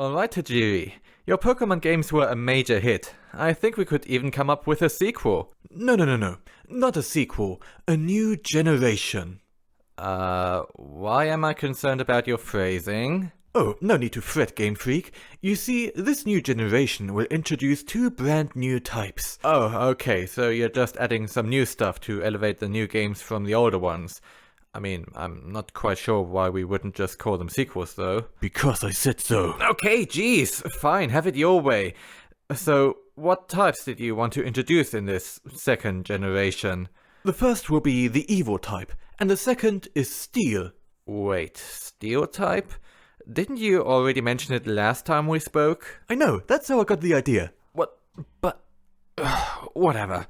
Alright, Tajiri. Your Pokemon games were a major hit. I think we could even come up with a sequel. No. Not a sequel. A new generation. Why am I concerned about your phrasing? Oh, no need to fret, Game Freak. You see, this new generation will introduce 2 brand new types. Oh, okay, so you're just adding some new stuff to elevate the new games from the older ones. I mean, I'm not quite sure why we wouldn't just call them sequels, though. Because I said so. Okay, geez, fine, have it your way. So, what types did you want to introduce in this second generation? The first will be the Evo type, and the second is Steel. Wait, Steel type? Didn't you already mention it last time we spoke? I know, that's how I got the idea. What? But... whatever.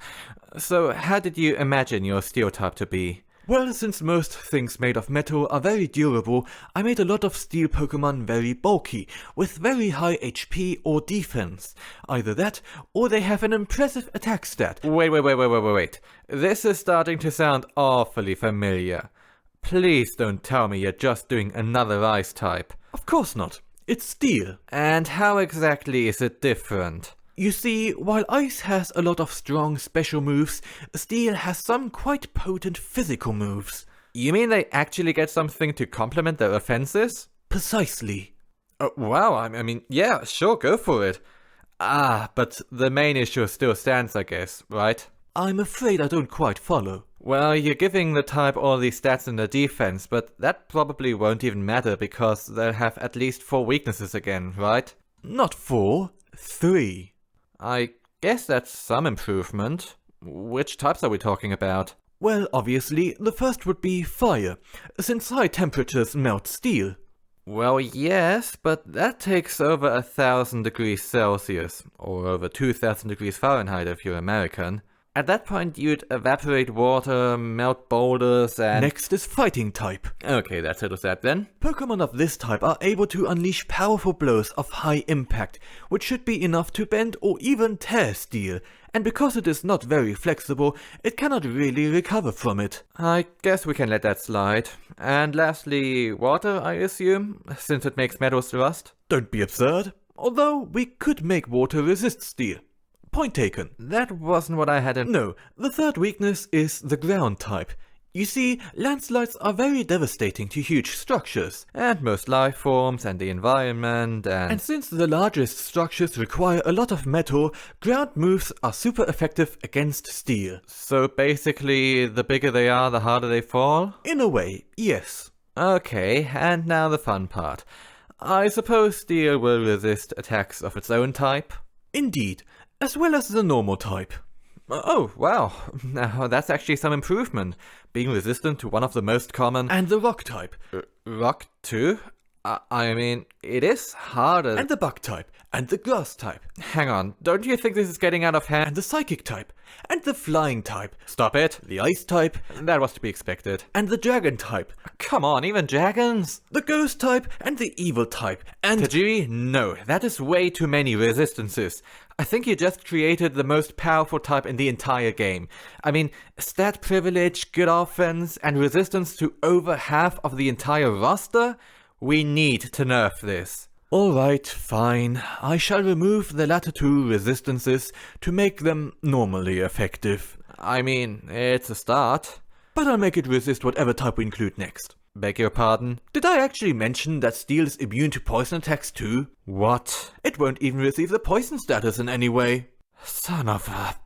So, how did you imagine your Steel type to be? Well, since most things made of metal are very durable, I made a lot of Steel Pokemon very bulky, with very high HP or defense. Either that, or they have an impressive attack stat. Wait. This is starting to sound awfully familiar. Please don't tell me you're just doing another Ice type. Of course not. It's Steel. And how exactly is it different? You see, while Ice has a lot of strong special moves, Steel has some quite potent physical moves. You mean they actually get something to complement their offenses? Precisely. Wow, I mean, yeah, sure, go for it. But the main issue still stands, I guess, right? I'm afraid I don't quite follow. Well, you're giving the type all these stats in their defense, but that probably won't even matter because they'll have at least 4 weaknesses again, right? Not 4, 3. I guess that's some improvement. Which types are we talking about? Well, obviously, the first would be fire, since high temperatures melt steel. Well, yes, but that takes over 1,000 degrees Celsius, or over 2,000 degrees Fahrenheit if you're American. At that point, you'd evaporate water, melt boulders, and... Next is fighting type. Okay, that settles that then. Pokemon of this type are able to unleash powerful blows of high impact, which should be enough to bend or even tear steel, and because it is not very flexible, it cannot really recover from it. I guess we can let that slide. And lastly, water, I assume, since it makes metals rust? Don't be absurd. Although, we could make water resist steel. Point taken. That wasn't what I had in... No, the third weakness is the ground type. You see, landslides are very devastating to huge structures. And most life forms, and the environment, and... And since the largest structures require a lot of metal, ground moves are super effective against steel. So basically, the bigger they are, the harder they fall? In a way, yes. Okay, and now the fun part. I suppose steel will resist attacks of its own type? Indeed. As well as the normal type. Oh, wow. Now, that's actually some improvement. Being resistant to one of the most common... And the rock type. Rock too? I mean, it is harder... And the bug type. And the grass type. Hang on, don't you think this is getting out of hand? And the psychic type. And the flying type. Stop it. The ice type. That was to be expected. And the dragon type. Come on, even dragons? The ghost type and the evil type. And... Tajiri, no, that is way too many resistances. I think you just created the most powerful type in the entire game. I mean, stat privilege, good offense, and resistance to over half of the entire roster? We need to nerf this. Alright, fine. I shall remove the latter 2 resistances to make them normally effective. I mean, it's a start. But I'll make it resist whatever type we include next. Beg your pardon? Did I actually mention that steel is immune to poison attacks too? What? It won't even receive the poison status in any way. Son of a...